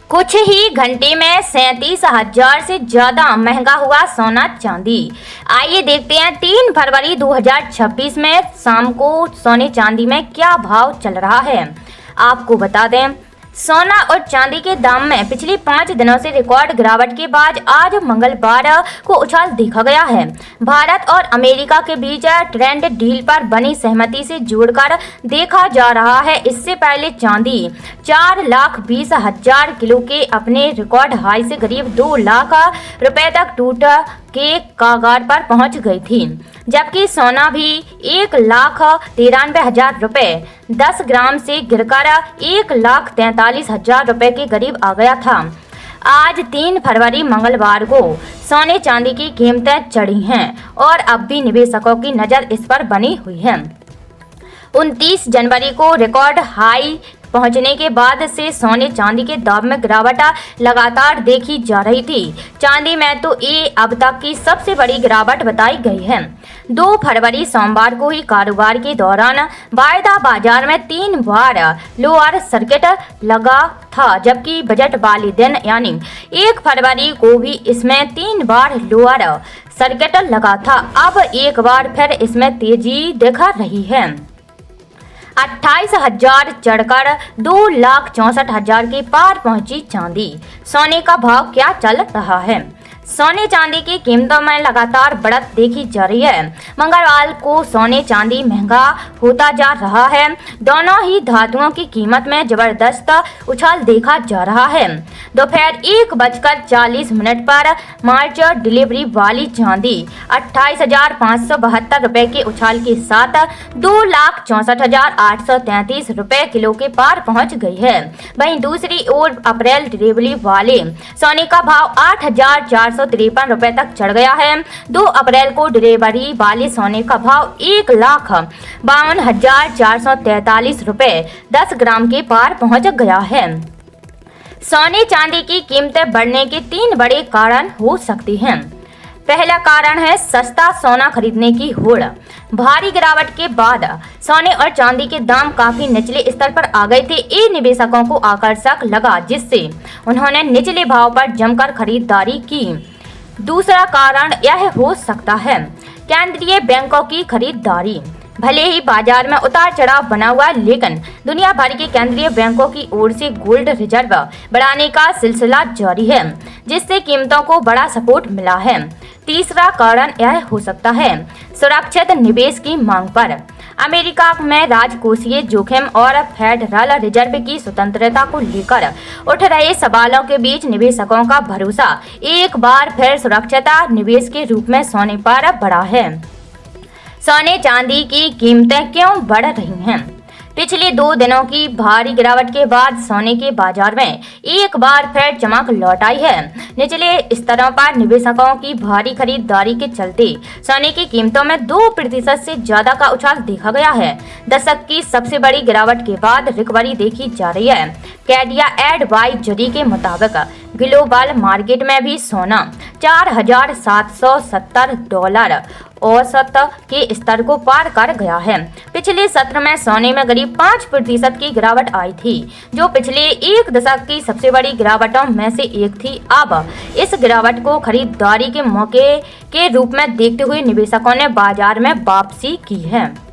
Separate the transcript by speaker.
Speaker 1: कुछ ही घंटे में 37,000 से ज्यादा महंगा हुआ सोना चांदी। आइए देखते हैं 3 फरवरी 2026 में शाम को सोने चांदी में क्या भाव चल रहा है। आपको बता दें, सोना और चांदी के दाम में पिछले 5 दिनों से रिकॉर्ड गिरावट के बाद आज मंगलवार को उछाल देखा गया है। भारत और अमेरिका के बीच ट्रेड डील पर बनी सहमति से जोड़कर देखा जा रहा है। इससे पहले चांदी 4,20,000 किलो के अपने रिकॉर्ड हाई से करीब 2 लाख रुपए तक टूट के कगार पर पहुंच गई थी, जबकि सोना भी 1,93,000 रुपए 10 ग्राम से गिरकर 1,43,000 रुपए के करीब आ गया था। आज 3 फरवरी मंगलवार को सोने चांदी की कीमतें चढ़ी हैं और अब भी निवेशकों की नज़र इस पर बनी हुई है। 29 जनवरी को रिकॉर्ड हाई पहुंचने के बाद से सोने चांदी के दाम में गिरावट लगातार देखी जा रही थी। चांदी में तो ये अब तक की सबसे बड़ी गिरावट बताई गई है। 2 फरवरी सोमवार को ही कारोबार के दौरान वायदा बाजार में 3 बार लोअर सर्किट लगा था, जबकि बजट वाले दिन यानी 1 फरवरी को भी इसमें 3 बार लोअर सर्किट लगा था। अब एक बार फिर इसमें तेजी दिखा रही है। 28,000 चढ़कर 2,64,000 के पार पहुंची चांदी। सोने का भाव क्या चल रहा है? सोने चांदी की कीमतों में लगातार बढ़त देखी जा रही है। मंगलवार को सोने चांदी महंगा होता जा रहा है। दोनों ही धातुओं की कीमत में जबरदस्त उछाल देखा जा रहा है। दोपहर 1:40 पर मार्च डिलीवरी वाली चांदी 28,572 रुपए के उछाल के साथ 2,64,833 रुपए किलो के पार पहुंच गई है। वहीं दूसरी ओर अप्रैल डिलीवरी वाले सोने का भाव 8,453 रुपए तक चढ़ गया है। 2 अप्रैल को डिलीवरी वाले सोने का भाव 1,52,443 रुपए 10 ग्राम के पार पहुंच गया है। सोने चांदी की कीमतें बढ़ने के 3 बड़े कारण हो सकते हैं। पहला कारण है सस्ता सोना खरीदने की होड़। भारी गिरावट के बाद सोने और चांदी के दाम काफी निचले स्तर पर आ गए थे। ये निवेशकों को आकर्षक लगा, जिससे उन्होंने निचले भाव पर जमकर खरीदारी की। दूसरा कारण यह हो सकता है केंद्रीय बैंकों की खरीदारी। भले ही बाजार में उतार चढ़ाव बना हुआ है, लेकिन दुनिया भर के केंद्रीय बैंकों की ओर से गोल्ड रिजर्व बढ़ाने का सिलसिला जारी है, जिससे कीमतों को बड़ा सपोर्ट मिला है। तीसरा कारण यह हो सकता है सुरक्षित निवेश की मांग पर। अमेरिका में राजकोषीय जोखिम और फेडरल रिजर्व की स्वतंत्रता को लेकर उठ रहे सवालों के बीच निवेशकों का भरोसा एक बार फिर सुरक्षित निवेश के रूप में सोने पर बढ़ा है। सोने चांदी की कीमतें क्यों बढ़ रही हैं? पिछले 2 दिनों की भारी गिरावट के बाद सोने के बाजार में एक बार फिर चमक लौट आई है। निचले स्तरों पर निवेशकों की भारी खरीदारी के चलते सोने की कीमतों में 2% से ज्यादा का उछाल देखा गया है। दशक की सबसे बड़ी गिरावट के बाद रिकवरी देखी जा रही है। कैडिया एडवाइजरी के मुताबिक ग्लोबल मार्केट में भी सोना $4,770 औसत के स्तर को पार कर गया है। पिछले सत्र में सोने में करीब 5% की गिरावट आई थी, जो पिछले 1 दशक की सबसे बड़ी गिरावटों में से एक थी। अब इस गिरावट को खरीदारी के मौके के रूप में देखते हुए निवेशकों ने बाजार में वापसी की है।